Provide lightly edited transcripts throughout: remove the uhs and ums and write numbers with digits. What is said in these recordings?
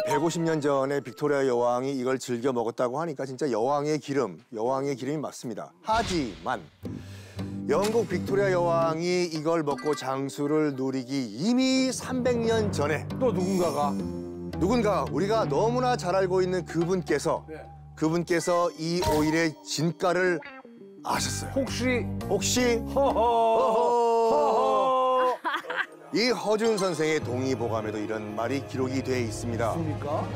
150년 전에 빅토리아 여왕이 이걸 즐겨 먹었다고 하니까 진짜 여왕의 기름이 맞습니다. 하지만 영국 빅토리아 여왕이 이걸 먹고 장수를 누리기 이미 300년 전에 또 누군가 우리가 너무나 잘 알고 있는 그분께서 이 오일의 진가를 아셨어요. 혹시 허허. 이 허준 선생의 동의보감에도 이런 말이 기록이 돼 있습니다.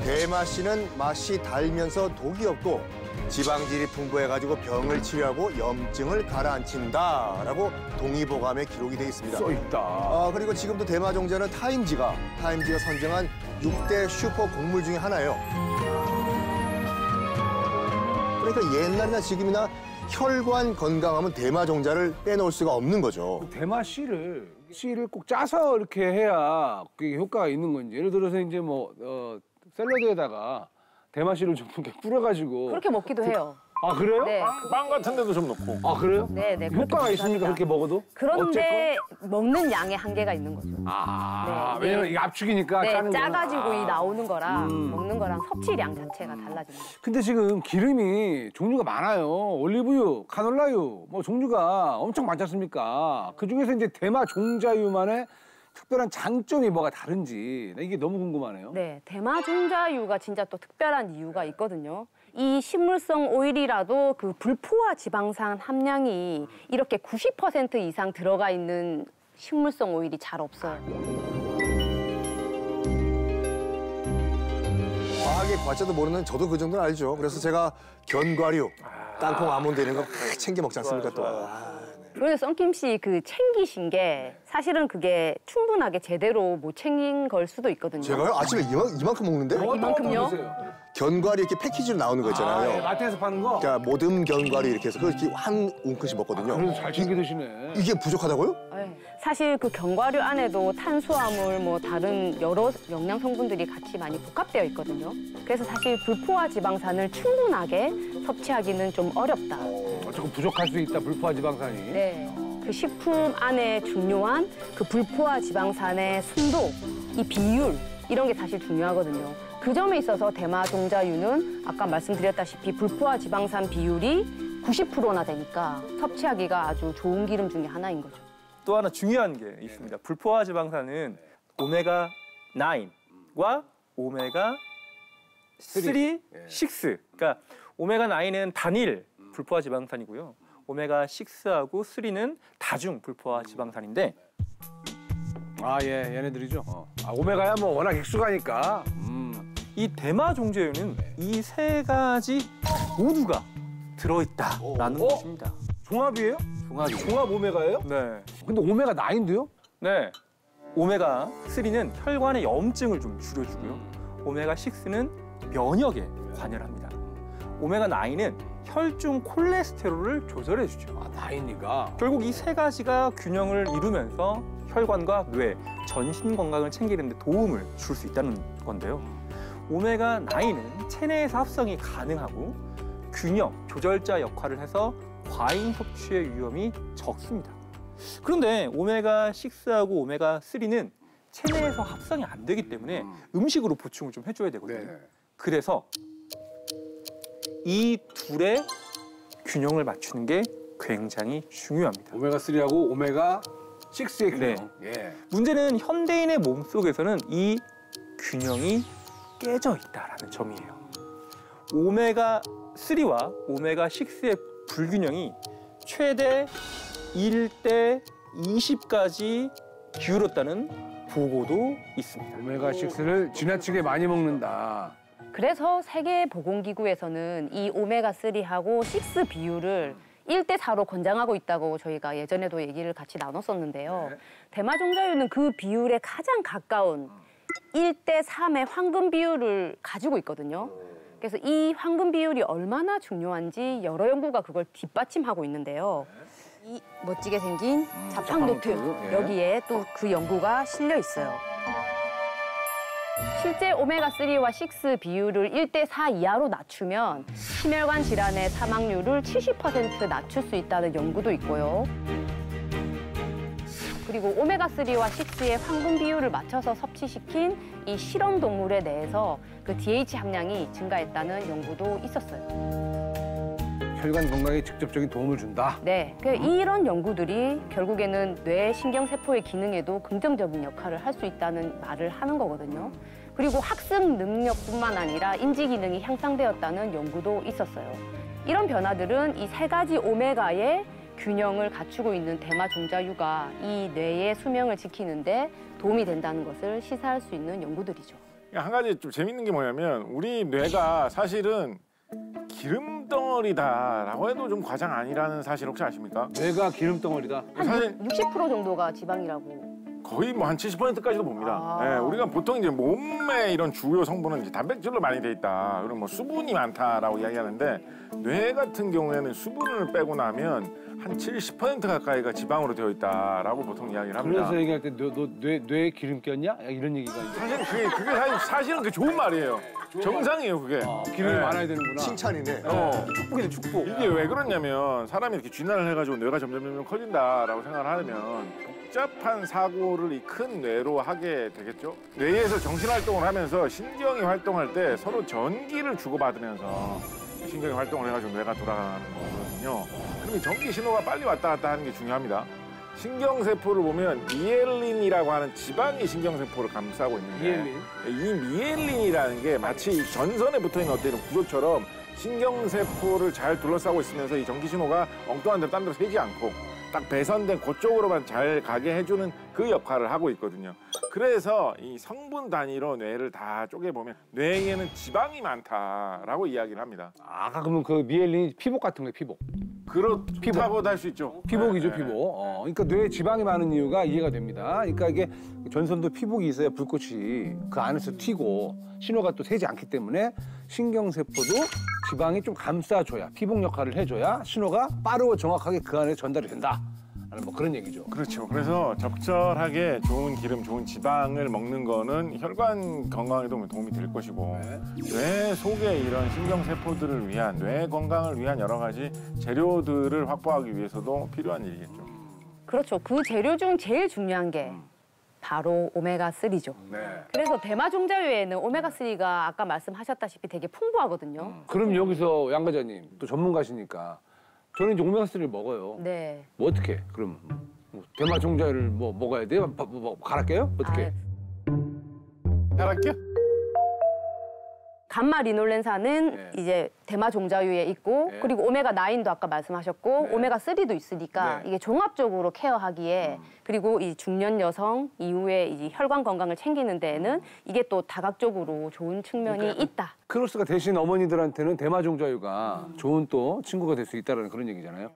대마씨는 맛이 달면서 독이 없고 지방질이 풍부해가지고 병을 치료하고 염증을 가라앉힌다라고 동의보감에 기록이 돼 있습니다. 써있다. 그리고 지금도 대마종자는 타임지가 선정한 6대 슈퍼 곡물 중에 하나예요. 그러니까 옛날이나 지금이나 혈관 건강하면 대마종자를 빼놓을 수가 없는 거죠. 대마 씨를 꼭 짜서 이렇게 해야 그게 효과가 있는 건지. 예를 들어서 이제 뭐 샐러드에다가 대마 씨를 좀 이렇게 뿌려가지고 그렇게 먹기도 해요. 아 그래요? 네. 빵 같은 데도 좀 넣고. 아 그래요? 네네. 효과가 있습니까 그렇게 먹어도? 그런데 먹는 양의 한계가 있는 거죠. 네, 왜냐면 이게 압축이니까 네, 짜가지고 이 나오는 거랑 먹는 거랑 섭취량 자체가 달라집니다. 근데 지금 기름이 종류가 많아요. 올리브유, 카놀라유, 뭐 종류가 엄청 많지 않습니까? 그중에서 이제 대마 종자유만의 특별한 장점이 뭐가 다른지 이게 너무 궁금하네요. 네, 대마 종자유가 진짜 또 특별한 이유가 있거든요. 이 식물성 오일이라도 그 불포화 지방산 함량이 이렇게 90% 이상 들어가 있는 식물성 오일이 잘 없어요. 과학의 과자도 모르는 저도 그 정도는 알죠. 그래서 제가 견과류, 땅콩, 아몬드 이런 거 챙겨 먹지 않습니까 또. 그런데 썬킴 씨 그 챙기신 게 사실은 그게 충분하게 제대로 못 챙긴 걸 수도 있거든요. 제가요? 아침에 이만큼 먹는데? 이만큼요? 견과류 이렇게 패키지로 나오는 거 있잖아요. 예, 마트에서 파는 거? 그러니까 모듬 견과류 이렇게 해서 그걸 이렇게 한 움큼씩 먹거든요. 그래도 잘 챙겨 드시네. 이게 부족하다고요? 네. 사실 그 견과류 안에도 탄수화물 뭐 다른 여러 영양 성분들이 같이 많이 복합되어 있거든요. 그래서 사실 불포화 지방산을 충분하게 섭취하기는 좀 어렵다. 조금 부족할 수 있다, 불포화 지방산이. 네. 그 식품 안에 중요한 그 불포화 지방산의 순도, 이 비율 이런 게 사실 중요하거든요. 그 점에 있어서 대마 종자유는 아까 말씀드렸다시피 불포화 지방산 비율이 90%나 되니까 섭취하기가 아주 좋은 기름 중에 하나인 거죠. 또 하나 중요한 게 있습니다. 불포화 지방산은 오메가9과 오메가3, 6. 그러니까 오메가9은 단일 불포화 지방산이고요. 오메가6하고 3는 다중 불포화 지방산인데 예, 얘네들이죠. 오메가야 뭐 워낙 익숙하니까. 이 대마 종자유는 이 세 가지 모두가 들어있다라는 것입니다. 종합이에요? 종합이죠. 종합 오메가예요? 네. 근데 오메가 9인데요? 네. 오메가3는 혈관의 염증을 좀 줄여주고요. 오메가6는 면역에 관여합니다. 오메가9는 혈중 콜레스테롤을 조절해주죠. 9이니까. 결국 이 세 가지가 균형을 이루면서 혈관과 뇌, 전신 건강을 챙기는 데 도움을 줄 수 있다는 건데요. 오메가9은 체내에서 합성이 가능하고 균형, 조절자 역할을 해서 과잉 섭취의 위험이 적습니다. 그런데 오메가6하고 오메가3는 체내에서 합성이 안 되기 때문에 음식으로 보충을 좀 해줘야 되거든요. 네. 그래서 이 둘의 균형을 맞추는 게 굉장히 중요합니다. 오메가3하고 오메가6의 균형. 네. 예. 문제는 현대인의 몸속에서는 이 균형이 깨져 있다는 점이에요. 오메가3와 오메가6의 불균형이 최대 1대 20까지 기울었다는 보고도 있습니다. 오메가6를 지나치게 많이 먹는다. 그래서 세계보건기구에서는 이 오메가3하고 6 비율을 1대4로 권장하고 있다고 저희가 예전에도 얘기를 같이 나눴었는데요. 대마 종자유는 그 비율에 가장 가까운 1대3의 황금 비율을 가지고 있거든요. 그래서 이 황금 비율이 얼마나 중요한지 여러 연구가 그걸 뒷받침하고 있는데요. 이 멋지게 생긴 자판 노트, 여기에 또 그 연구가 실려 있어요. 실제 오메가3와 6 비율을 1대4 이하로 낮추면 심혈관 질환의 사망률을 70% 낮출 수 있다는 연구도 있고요. 그리고 오메가3와 6의 황분 비율을 맞춰서 섭취시킨 이 실험 동물에 대해서 그 DH 함량이 증가했다는 연구도 있었어요. 혈관 건강에 직접적인 도움을 준다. 네, 이런 연구들이 결국에는 뇌 신경세포의 기능에도 긍정적인 역할을 할 수 있다는 말을 하는 거거든요. 그리고 학습 능력뿐만 아니라 인지 기능이 향상되었다는 연구도 있었어요. 이런 변화들은 이 세 가지 오메가의 균형을 갖추고 있는 대마 종자유가 이 뇌의 수명을 지키는데 도움이 된다는 것을 시사할 수 있는 연구들이죠. 한 가지 좀 재밌는 게 뭐냐면 우리 뇌가 사실은 기름덩어리다라고 해도 좀 과장 아니라는 사실 혹시 아십니까? 뇌가 기름덩어리다. 한 60% 정도가 지방이라고. 거의 뭐 한 70%까지도 봅니다. 아. 예, 우리가 보통 이제 몸의 이런 주요 성분은 이제 단백질로 많이 돼 있다. 그리고 뭐 수분이 많다라고 이야기하는데 뇌 같은 경우에는 수분을 빼고 나면 한 70% 가까이가 지방으로 되어 있다라고 보통 이야기를 합니다. 그래서 얘기할 때 너 뇌에 기름 꼈냐? 이런 얘기가 있어요. 사실 그게 사실은 그게 좋은 말이에요. 정상이에요, 그게. 기름이 네. 많아야 되는구나. 칭찬이네. 축복이네, 축복. 이게 왜 그러냐면 사람이 이렇게 쥐난을 해가지고 뇌가 점점 커진다라고 생각을 하면 복잡한 사고를 이 큰 뇌로 하게 되겠죠. 뇌에서 정신활동을 하면서 신경이 활동할 때 서로 전기를 주고받으면서 신경이 활동을 해가지고 뇌가 돌아가는 거거든요. 그럼 이 전기 신호가 빨리 왔다 갔다 하는 게 중요합니다. 신경세포를 보면 미엘린이라고 하는 지방이 신경세포를 감싸고 있는데 이 미엘린이라는 게 마치 이 전선에 붙어있는 어떤 이런 구조처럼 신경세포를 잘 둘러싸고 있으면서 이 전기 신호가 엉뚱한 데로 딴 데로 새지 않고 딱 배선된 그쪽으로만 잘 가게 해주는 그 역할을 하고 있거든요. 그래서 이 성분 단위로 뇌를 다 쪼개보면 뇌에는 지방이 많다라고 이야기를 합니다. 아까 그러면 그 미엘린이 피복 같은 거예요, 피복. 그렇다고도 할 수 있죠. 피복이죠, 네, 피복. 그러니까 뇌에 지방이 많은 이유가 이해가 됩니다. 그러니까 이게 전선도 피복이 있어야 불꽃이 그 안에서 튀고 신호가 또 새지 않기 때문에 신경세포도 지방이 좀 감싸줘야, 피복 역할을 해줘야 신호가 빠르고 정확하게 그 안에 전달이 된다. 라는 뭐 그런 얘기죠. 그렇죠. 그래서 적절하게 좋은 기름, 좋은 지방을 먹는 거는 혈관 건강에도 도움이 될 것이고 뇌 속에 이런 신경세포들을 위한, 뇌 건강을 위한 여러 가지 재료들을 확보하기 위해서도 필요한 일이겠죠. 그렇죠. 그 재료 중 제일 중요한 게 바로 오메가3죠. 네. 그래서 대마 종자유에는 오메가3가 아까 말씀하셨다시피 되게 풍부하거든요. 그럼 여기서 양 과장님 또 전문가시니까 저는 이제 오메가3를 먹어요. 네. 뭐 어떻게? 그럼 뭐 대마 종자유를 뭐 먹어야 돼요? 뭐 갈아껴요? 어떻게? 잘할게요. 감마 리놀렌산은 네. 이제 대마 종자유에 있고 네. 그리고 오메가9도 아까 말씀하셨고 네. 오메가3도 있으니까 네. 이게 종합적으로 케어하기에 그리고 이 중년 여성 이후에 이 혈관 건강을 챙기는 데에는 이게 또 다각적으로 좋은 측면이 있다. 크로스가 대신 어머니들한테는 대마 종자유가 좋은 또 친구가 될 수 있다는 그런 얘기잖아요.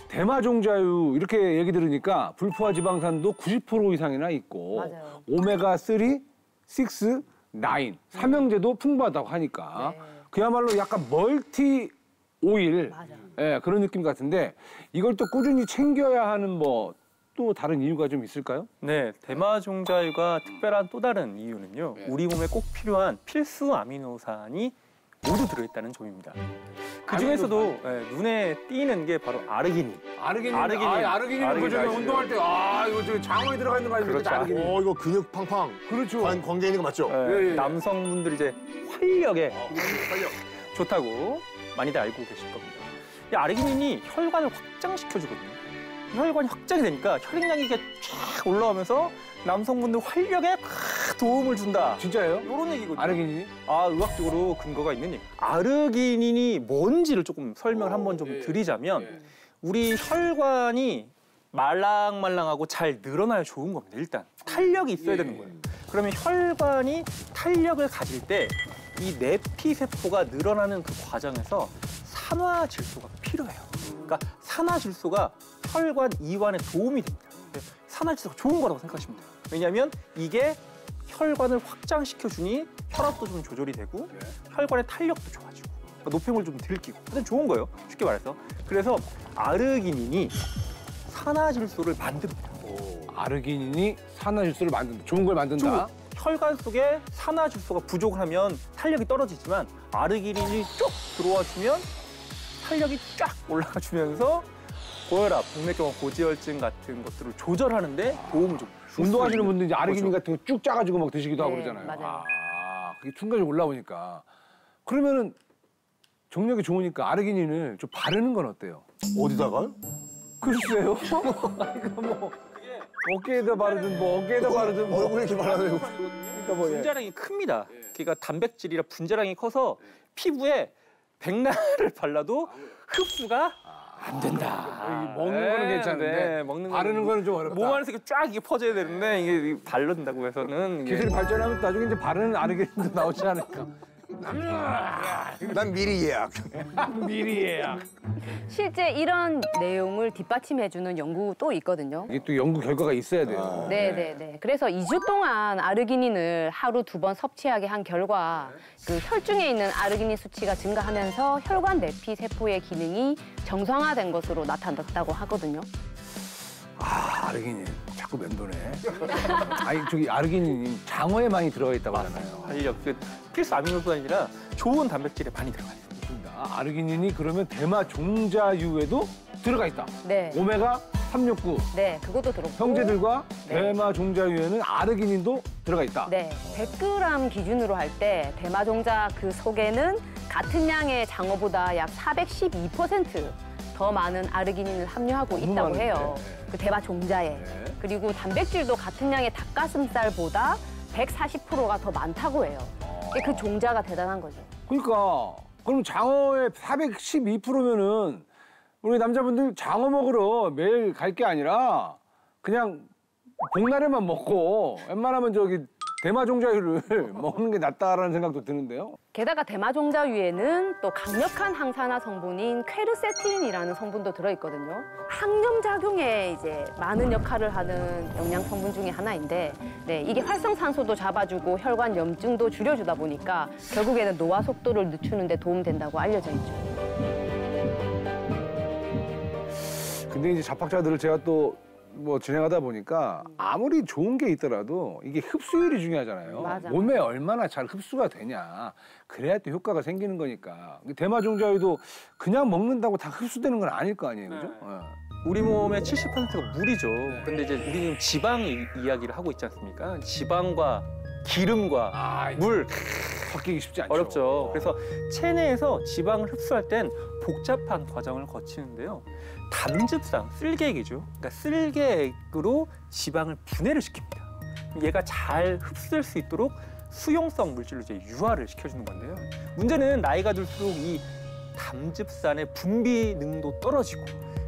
대마 종자유 이렇게 얘기 들으니까 불포화 지방산도 90% 이상이나 있고 맞아요. 오메가3, 6, 9 삼형제도 풍부하다고 하니까 네. 그야말로 약간 멀티 오일 맞아요. 예, 그런 느낌 같은데 이걸 또 꾸준히 챙겨야 하는 뭐 또 다른 이유가 좀 있을까요? 네, 대마 종자유가 특별한 또 다른 이유는요. 네. 우리 몸에 꼭 필요한 필수 아미노산이 모두 들어있다는 점입니다. 그 중에서도 눈에 띄는 게 바로 아르기닌. 아르기닌. 아르기닌. 아르기닌은 아르기닌 그중에 아시죠? 운동할 때 이거 저 장어에 들어가 있는 거 아닙니까? 그렇죠. 아르기닌. 이거 근육 팡팡. 그렇죠. 관계 있는 거 맞죠? 예. 남성분들 이제 활력에 좋다고 많이들 알고 계실 겁니다. 이 아르기닌이 혈관을 확장시켜주거든요. 혈관이 확장이 되니까 혈액량이 이렇게 쫙 올라오면서 남성분들 활력에 팍 도움을 준다. 진짜예요? 이런 얘기거든요. 아르기닌이? 의학적으로 근거가 있는 얘기. 아르기닌이 뭔지를 조금 설명을 한번 좀 드리자면 우리 혈관이 말랑말랑하고 잘 늘어나야 좋은 겁니다. 일단 탄력이 있어야 되는 거예요. 그러면 혈관이 탄력을 가질 때 이 내피세포가 늘어나는 그 과정에서 산화질소가 필요해요. 그러니까 산화질소가 혈관 이완에 도움이 됩니다. 산화질소가 좋은 거라고 생각하시면 돼요. 왜냐하면 이게 혈관을 확장시켜주니 혈압도 좀 조절이 되고 혈관의 탄력도 좋아지고 노폐물 좀 들키고. 하여튼 좋은 거예요. 쉽게 말해서. 그래서 아르기닌이 산화질소를 만듭니다. 아르기닌이 산화질소를 만든다. 좋은 걸 만든다. 혈관 속에 산화질소가 부족하면 탄력이 떨어지지만 아르기닌이 쭉 들어와 주면 탄력이 쫙 올라가 주면서 고혈압, 동맥경화 고지혈증 같은 것들을 조절하는데 도움을 좀 줄 수 운동하시는 있는 분들 이제 아르기닌 거죠. 같은 거 쭉 짜가지고 막 드시기도 하고 네, 그러잖아요. 맞아요. 그게 순간적으로 올라오니까. 그러면은 정력이 좋으니까 아르기닌을 좀 바르는 건 어때요? 어디다가요? 글쎄요. 그러니까 뭐 어깨에다 바르든 뭐 어깨에다 바르든 뭐 얼굴에 이렇게 바르는 거. 그러니까 뭐 예. 분자량이 큽니다. 그러니까 단백질이라 분자량이 커서 피부에 백날을 발라도 흡수가 안 된다. 먹는 거는 괜찮은데 네, 먹는 바르는 거는 좀 어렵다. 몸 안에서 이렇게 쫙 이게 퍼져야 되는데 이게 바른다고 해서는 이게 기술이 발전하면 나중에 이제 바르는 아르기닌도 나오지 않을까. 난 미리 예약. 미리 예약. 실제 이런 내용을 뒷받침해주는 연구도 있거든요. 이게 또 연구 결과가 있어야 돼요. 네네네. 그래서 2주 동안 아르기닌을 하루 2번 섭취하게 한 결과 그 혈중에 있는 아르기닌 수치가 증가하면서 혈관 내피 세포의 기능이 정상화된 것으로 나타났다고 하거든요. 아르기닌 자꾸 맴도네. 아니 저기 아르기닌이 장어에 많이 들어가 있다고 하잖아요. 활력, 그 필수 아미노산이 아니라 좋은 단백질에 많이 들어가 있어요. 맞습니다. 아르기닌이 그러면 대마 종자유에도 들어가 있다. 네. 오메가 369 네, 그것도 들었고. 형제들과 네. 대마 종자유에는 아르기닌도 들어가 있다. 네, 100g 기준으로 할 때 대마 종자 그 속에는 같은 양의 장어보다 약 412% 더 많은 아르기닌을 함유하고 너무 있다고 많은데. 해요. 그 대마 종자에. 네. 그리고 단백질도 같은 양의 닭가슴살보다 140%가 더 많다고 해요. 그 종자가 대단한 거죠. 그러니까 그럼 장어의 412%면은 우리 남자분들 장어 먹으러 매일 갈 게 아니라 그냥 복날에만 먹고 웬만하면 저기 대마 종자유를 먹는 게 낫다라는 생각도 드는데요. 게다가 대마 종자유에는 또 강력한 항산화 성분인 퀘르세틴이라는 성분도 들어있거든요. 항염 작용에 이제 많은 역할을 하는 영양 성분 중에 하나인데, 네, 이게 활성산소도 잡아주고 혈관 염증도 줄여주다 보니까 결국에는 노화 속도를 늦추는 데 도움된다고 알려져 있죠. 근데 이제 잡학자들을 제가 또 뭐 진행하다 보니까 아무리 좋은 게 있더라도 이게 흡수율이 중요하잖아요. 맞아. 몸에 얼마나 잘 흡수가 되냐. 그래야 또 효과가 생기는 거니까. 대마 종자유도 그냥 먹는다고 다 흡수되는 건 아닐 거 아니에요, 그죠? 네. 우리 몸의 70%가 물이죠. 근데 이제 우리 지금 지방 이야기를 하고 있지 않습니까? 지방과 기름과 물 섞이기 쉽지 않죠. 어렵죠. 그래서 체내에서 지방을 흡수할 땐 복잡한 과정을 거치는데요. 담즙상, 쓸개액이죠. 그러니까 쓸개액으로 지방을 분해를 시킵니다. 얘가 잘 흡수될 수 있도록 수용성 물질로 이제 유화를 시켜주는 건데요. 문제는 나이가 들수록 이 담즙산의 분비 능도 떨어지고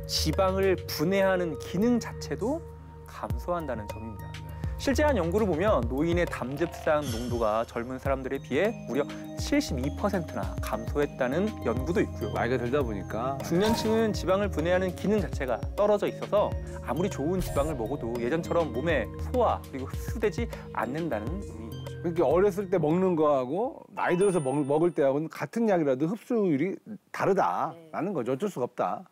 지방을 분해하는 기능 자체도 감소한다는 점입니다. 실제 한 연구를 보면 노인의 담즙산 농도가 젊은 사람들에 비해 무려 72%나 감소했다는 연구도 있고요. 나이가 들다 보니까 중년층은 지방을 분해하는 기능 자체가 떨어져 있어서 아무리 좋은 지방을 먹어도 예전처럼 몸에 소화 그리고 흡수되지 않는다는 의미인 거죠. 그러니까 어렸을 때 먹는 거하고 나이 들어서 먹을 때하고는 같은 양이라도 흡수율이 다르다라는 거죠. 어쩔 수가 없다.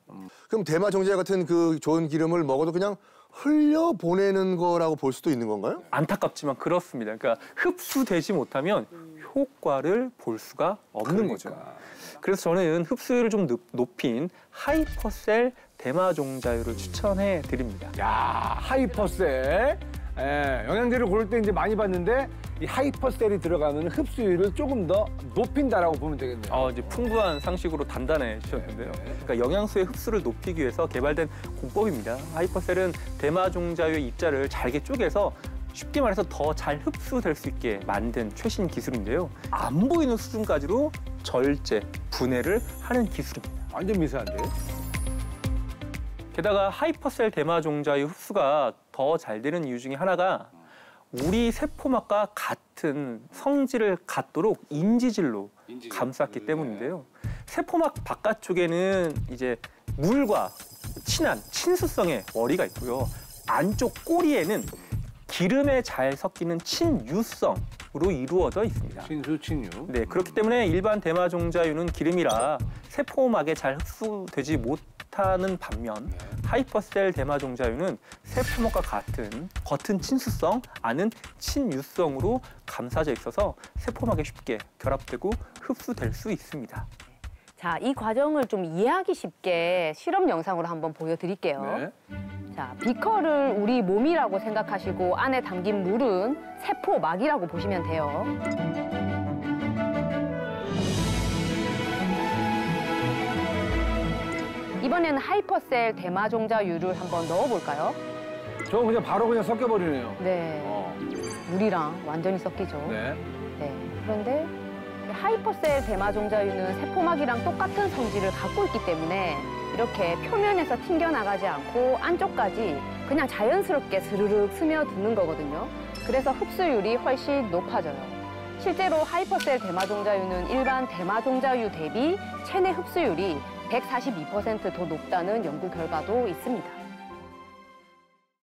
그럼 대마 종자 같은 그 좋은 기름을 먹어도 그냥 흘려 보내는 거라고 볼 수도 있는 건가요? 안타깝지만 그렇습니다. 그러니까 흡수되지 못하면 효과를 볼 수가 없는 거죠. 그래서 저는 흡수율을 좀 높인 하이퍼셀 대마 종자유를 추천해 드립니다. 야, 하이퍼셀. 예, 영양제를 고를 때 이제 많이 봤는데 이 하이퍼셀이 들어가면 흡수율을 조금 더 높인다라고 보면 되겠네요. 이제 풍부한 상식으로 단단해지셨는데요. 그러니까 영양소의 흡수를 높이기 위해서 개발된 공법입니다. 하이퍼셀은 대마 종자유의 입자를 잘게 쪼개서 쉽게 말해서 더 잘 흡수될 수 있게 만든 최신 기술인데요. 안 보이는 수준까지로 절제, 분해를 하는 기술입니다. 완전 미세한데? 게다가 하이퍼셀 대마 종자유 흡수가 더 잘 되는 이유 중에 하나가 우리 세포막과 같은 성질을 갖도록 인지질로 감쌌기 때문인데요. 세포막 바깥쪽에는 이제 물과 친한 친수성의 머리가 있고요. 안쪽 꼬리에는 기름에 잘 섞이는 친유성 이루어져 있습니다. 친수, 친유. 네, 그렇기 때문에 일반 대마종자유는 기름이라 세포막에 잘 흡수되지 못하는 반면 하이퍼셀 대마종자유는 세포막과 같은 겉은 친수성, 안은 친유성으로 감싸져 있어서 세포막에 쉽게 결합되고 흡수될 수 있습니다. 자, 이 과정을 좀 이해하기 쉽게 실험 영상으로 한번 보여드릴게요. 네. 자, 비커를 우리 몸이라고 생각하시고 안에 담긴 물은 세포막이라고 보시면 돼요. 이번에는 하이퍼셀 대마종자유를 한번 넣어볼까요? 저 그냥 바로 그냥 섞여버리네요. 네, 물이랑 완전히 섞이죠. 네. 네, 그런데 이 하이퍼셀 대마종자유는 세포막이랑 똑같은 성질을 갖고 있기 때문에 이렇게 표면에서 튕겨나가지 않고 안쪽까지 그냥 자연스럽게 스르륵 스며드는 거거든요. 그래서 흡수율이 훨씬 높아져요. 실제로 하이퍼셀 대마종자유는 일반 대마종자유 대비 체내 흡수율이 142% 더 높다는 연구 결과도 있습니다.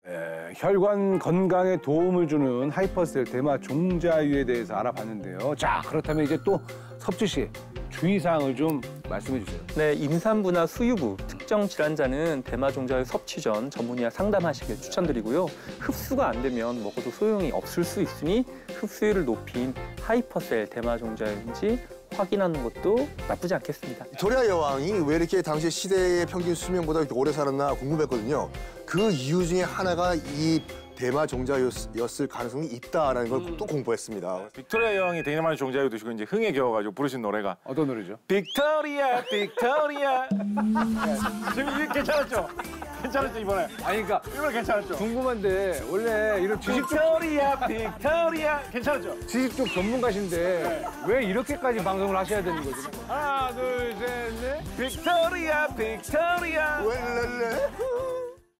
네, 혈관 건강에 도움을 주는 하이퍼셀 대마 종자유에 대해서 알아봤는데요. 자, 그렇다면 이제 또 섭지 씨 주의사항을 좀 말씀해 주세요. 네, 임산부나 수유부, 특정 질환자는 대마종자유 섭취 전 전문의와 상담하시길 추천드리고요. 흡수가 안 되면 먹어도 소용이 없을 수 있으니 흡수율을 높인 하이퍼셀 대마종자유인지 확인하는 것도 나쁘지 않겠습니다. 빅토리아 여왕이 왜 이렇게 당시 시대의 평균 수명보다 이렇게 오래 살았나 궁금했거든요. 그 이유 중에 하나가 이 대마 종자였을 가능성이 있다라는 걸 또 공부했습니다. 빅토리아 여왕이 대마종자유 드시고 이제 흥에 겨워가지고 부르신 노래가 어떤 노래죠? 빅토리아 빅토리아. 지금 이게 괜찮았죠? 괜찮았죠 이번에? 아니 그러니까 이번에 괜찮았죠? 궁금한데 원래 이런 빅토리아 빅토리아 괜찮았죠? 지식 쪽 전문가신데 왜 이렇게까지 방송을 하셔야 되는 거죠? 하나 둘 셋 넷 빅토리아 빅토리아. 웰렐레.